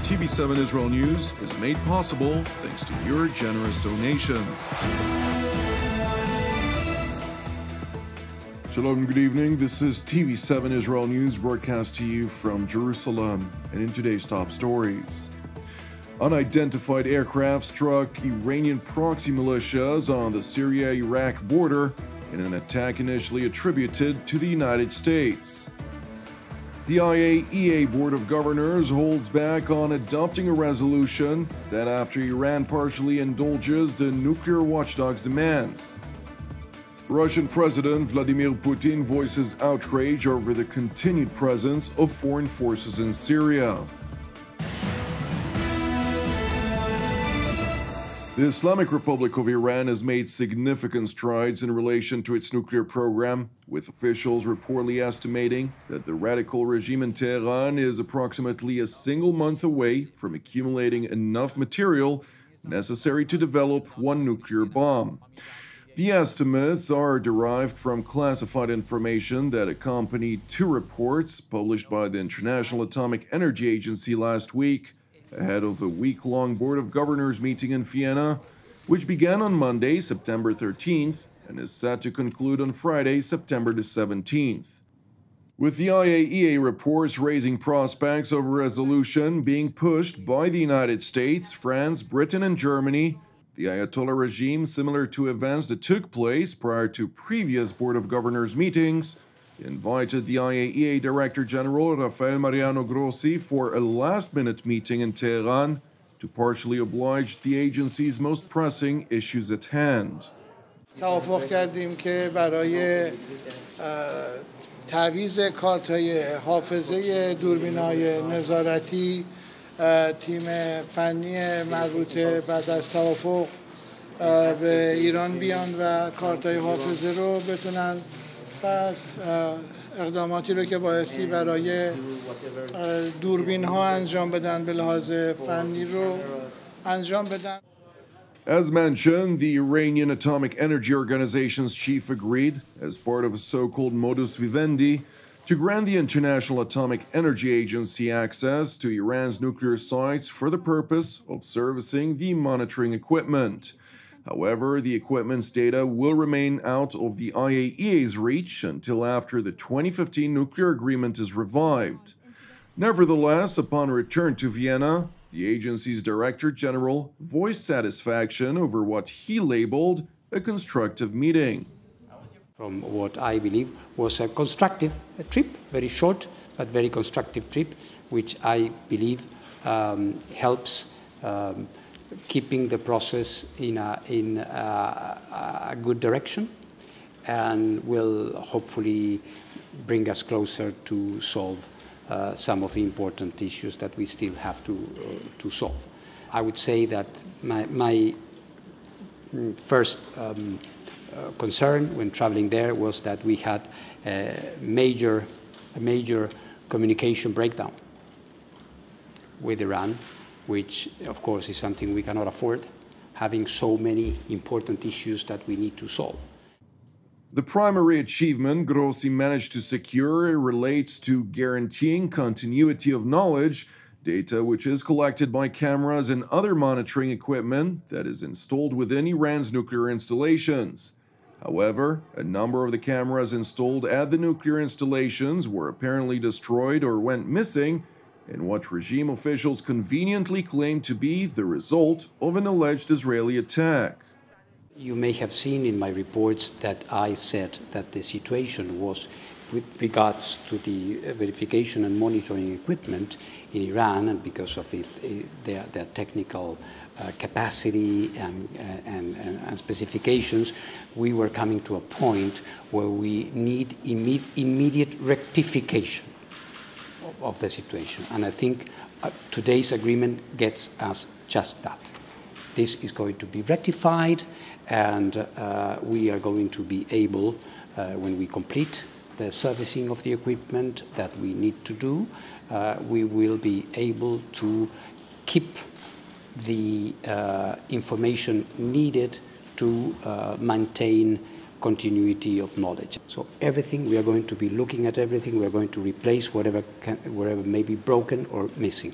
TV7 Israel News is made possible thanks to your generous donations. Shalom, good evening. This is TV7 Israel News broadcast to you from Jerusalem. And in today's top stories, unidentified aircraft struck Iranian-proxy militias on the Syria-Iraq border in an attack initially attributed to the United States. The IAEA Board of Governors holds back on adopting a resolution that after Iran partially indulges the nuclear watchdog's demands. Russian President Vladimir Putin voices outrage over the continued presence of foreign forces in Syria. The Islamic Republic of Iran has made significant strides in relation to its nuclear program, with officials reportedly estimating that the radical regime in Tehran is approximately a single month away from accumulating enough material necessary to develop one nuclear bomb. The estimates are derived from classified information that accompanied two reports published by the International Atomic Energy Agency last week, ahead of a week-long Board of Governors meeting in Vienna, which began on Monday, September 13th, and is set to conclude on Friday, September the 17th. With the IAEA reports raising prospects of a resolution being pushed by the United States, France, Britain, and Germany, the Ayatollah regime, similar to events that took place prior to previous Board of Governors meetings, invited the IAEA Director General Rafael Mariano Grossi for a last-minute meeting in Tehran to partially oblige the agency's most pressing issues at hand. توافق کردیم که برای تعویض کارت‌های حافظه دوربین‌های نظارتی تیم فنی مربوطه بعد از توافق به ایران بیان و کارت‌های حافظه رو بتونن و اقداماتی رو که بایستی برای دوربین ها انجام بدن به لحاظ فنی رو انجام بدن. As mentioned, the Iranian Atomic Energy Organization's chief agreed, as part of a so-called modus vivendi, to grant the International Atomic Energy Agency access to Iran's nuclear sites for the purpose of servicing the monitoring equipment. However, the equipment's data will remain out of the IAEA's reach until after the 2015 nuclear agreement is revived. Nevertheless, upon return to Vienna, the agency's Director General voiced satisfaction over what he labeled a constructive meeting. From what I believe was a constructive trip, very short but very constructive trip, which I believe helps keeping the process in a good direction and will hopefully bring us closer to solve some of the important issues that we still have to solve. I would say that my first concern when traveling there was that we had a major communication breakdown with Iran, which of course is something we cannot afford, having so many important issues that we need to solve. The primary achievement Grossi managed to secure relates to guaranteeing continuity of knowledge, data which is collected by cameras and other monitoring equipment that is installed within Iran's nuclear installations. However, a number of the cameras installed at the nuclear installations were apparently destroyed or went missing in what regime officials conveniently claim to be the result of an alleged Israeli attack. You may have seen in my reports that I said that the situation was, with regards to the verification and monitoring equipment in Iran, and because of their technical capacity and specifications, we were coming to a point where we need immediate rectification of the situation. And I think today's agreement gets us just that. This is going to be rectified, and we are going to be able, when we complete the servicing of the equipment that we need to do, we will be able to keep the information needed to maintain continuity of knowledge. So everything, we are going to be looking at everything, we are going to replace whatever may be broken or missing.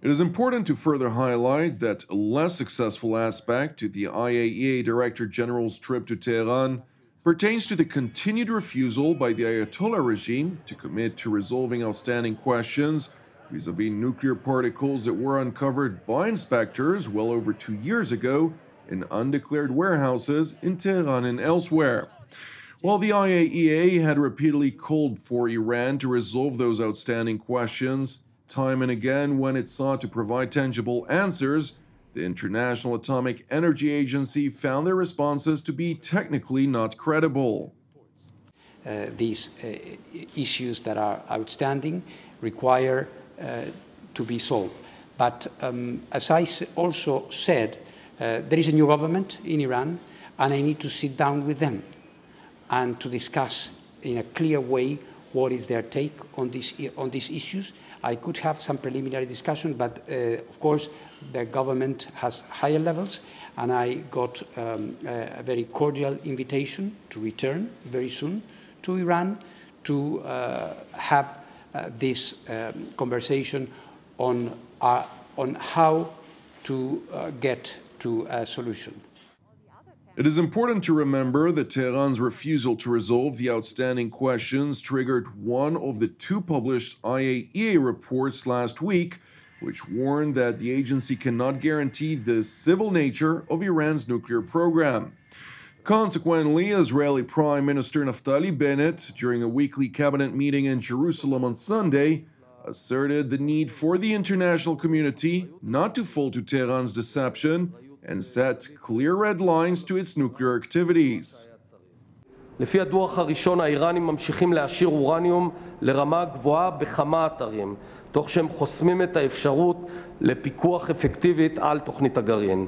It is important to further highlight that a less successful aspect to the IAEA Director General's trip to Tehran pertains to the continued refusal by the Ayatollah regime to commit to resolving outstanding questions vis-à-vis nuclear particles that were uncovered by inspectors well over 2 years ago in undeclared warehouses in Tehran and elsewhere. While the IAEA had repeatedly called for Iran to resolve those outstanding questions, time and again when it sought to provide tangible answers, the International Atomic Energy Agency found their responses to be technically not credible. These issues that are outstanding require to be solved. But as I also said, there is a new government in Iran, and I need to sit down with them and to discuss in a clear way what is their take on these issues. I could have some preliminary discussion, but of course the government has higher levels, and I got a very cordial invitation to return very soon to Iran to have this conversation on how to get to a solution. It is important to remember that Tehran's refusal to resolve the outstanding questions triggered one of the 2 published IAEA reports last week, which warned that the agency cannot guarantee the civil nature of Iran's nuclear program. Consequently, Israeli Prime Minister Naftali Bennett, during a weekly cabinet meeting in Jerusalem on Sunday, asserted the need for the international community not to fall to Tehran's deception and set clear red lines to its nuclear activities. לפי הדוח הראשון, האיראנים ממשיכים להעשיר אורניום לרמה גבוהה בכמה אתרים, תוך שהם חוסמים את האפשרות לפיקוח אפקטיבית על תוכנית הגרעין.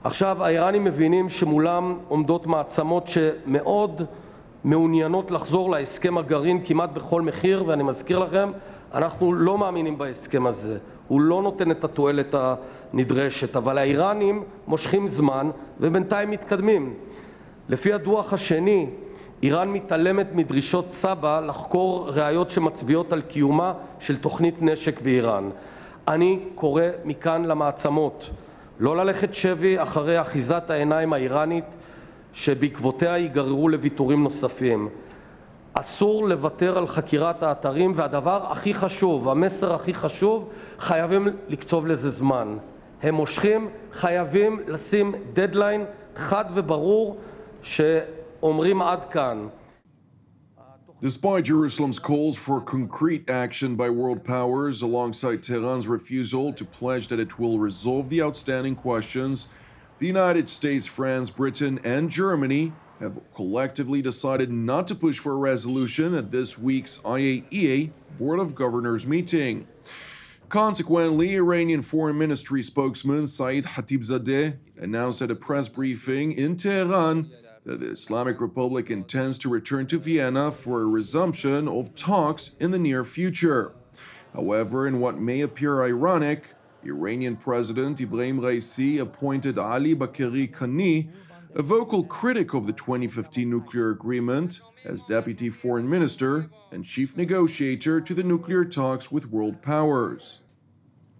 עכשיו, האיראנים מבינים שמולם עומדות מעצמות שמאוד מעוניינות לחזור להסכם הגרעין כמעט בכל מחיר, ואני מזכיר לכם, אנחנו לא מאמינים בהסכם הזה. הוא לא נותן את התועלת הנדרשת, אבל האיראנים מושכים זמן ובינתיים מתקדמים. לפי הדוח השני, איראן מתעלמת מדרישות סבא לחקור ראיות שמצביעות על קיומה של תוכנית נשק באיראן. אני קורא מכאן למעצמות לא ללכת שבי אחרי אחיזת העיניים האיראנית שבעקבותיה ייגררו לוויתורים נוספים. אסור לוותר על חקירת האתרים, והדבר הכי חשוב, המסר הכי חשוב, חייבים לקצוב לזה זמן. הם מושכים, חייבים לשים דדליין חד וברור שאומרים עד כאן. Despite Jerusalem's calls for concrete action by world powers alongside Tehran's refusal to pledge that it will resolve the outstanding questions, the United States, France, Britain, and Germany have collectively decided not to push for a resolution at this week's IAEA Board of Governors meeting. Consequently, Iranian Foreign Ministry spokesman Saeed Khatibzadeh announced at a press briefing in Tehran that the Islamic Republic intends to return to Vienna for a resumption of talks in the near future. However, in what may appear ironic, Iranian President Ibrahim Raisi appointed Ali Bakeri Kani, a vocal critic of the 2015 nuclear agreement, as Deputy Foreign Minister and Chief Negotiator to the nuclear talks with world powers.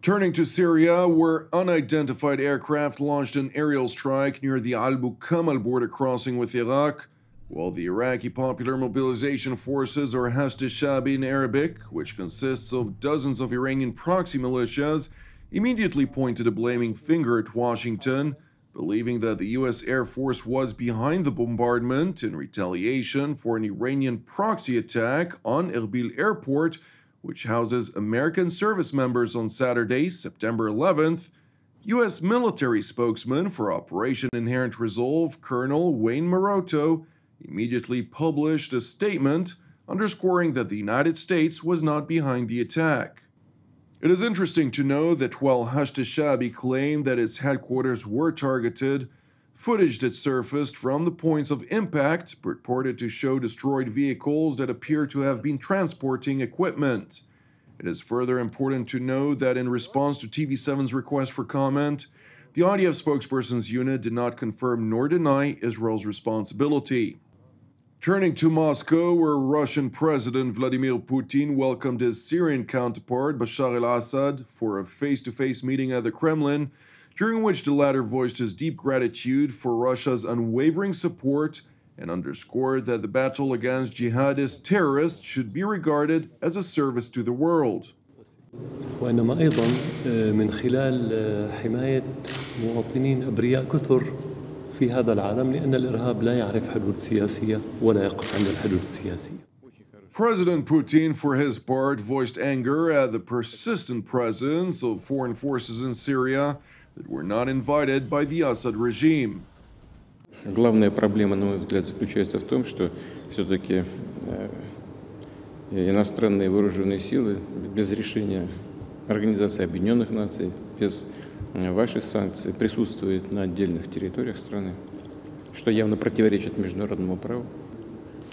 Turning to Syria, where unidentified aircraft launched an aerial strike near the Al-Bukamal border crossing with Iraq, while the Iraqi Popular Mobilization Forces, or Hashd al-Shabi in Arabic, which consists of dozens of Iranian-proxy militias, immediately pointed a blaming finger at Washington, believing that the U.S. Air Force was behind the bombardment in retaliation for an Iranian-proxy attack on Erbil Airport, which houses American service members on Saturday, September 11th. U.S. military spokesman for Operation Inherent Resolve, Colonel Wayne Maroto, immediately published a statement underscoring that the United States was not behind the attack. It is interesting to know that while Hashd al-Shabi claimed that its headquarters were targeted, footage that surfaced from the points of impact purported to show destroyed vehicles that appear to have been transporting equipment. It is further important to know that in response to TV7's request for comment, the IDF spokesperson's unit did not confirm nor deny Israel's responsibility. Turning to Moscow, where Russian President Vladimir Putin welcomed his Syrian counterpart Bashar al-Assad for a face-to-face meeting at the Kremlin, during which the latter voiced his deep gratitude for Russia's unwavering support and underscored that the battle against jihadist terrorists should be regarded as a service to the world. وإنما أيضا من خلال حماية مواطنين أبرياء كثر في هذا العالم لأن الإرهاب لا يعرف حدود سياسية ولا يقف عند الحدود السياسية. President Putin, for his part, voiced anger at the persistent presence of foreign forces in Syria that were not invited by the Assad regime. Главная проблема, на мой взгляд, заключается в том, что все-таки иностранные вооруженные силы без решения Организации Объединенных Наций, без ваших санкций присутствуют на отдельных территориях страны, что явно противоречит международному праву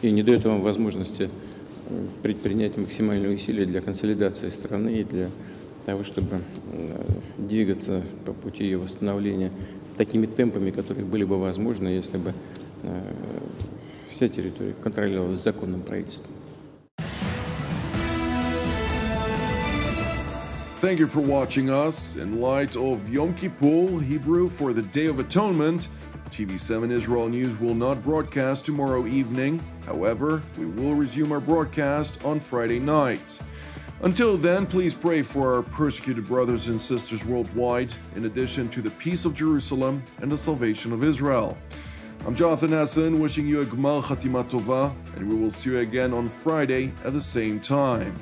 и не дает вам возможности предпринять максимальные усилия для консолидации страны и для того, чтобы двигаться по пути ее восстановления такими темпами, которые были бы возможны, если бы вся территория контролировалась законным правительством. Thank you for watching us. In light of Yom Kippur, Hebrew for the Day of Atonement, TV7 Israel News will not broadcast tomorrow evening. However, we will resume our broadcast on Friday night. Until then, please pray for our persecuted brothers and sisters worldwide, in addition to the peace of Jerusalem and the salvation of Israel. I'm Jonathan Hassan, wishing you a Gmal Khatima Tova, and we will see you again on Friday at the same time.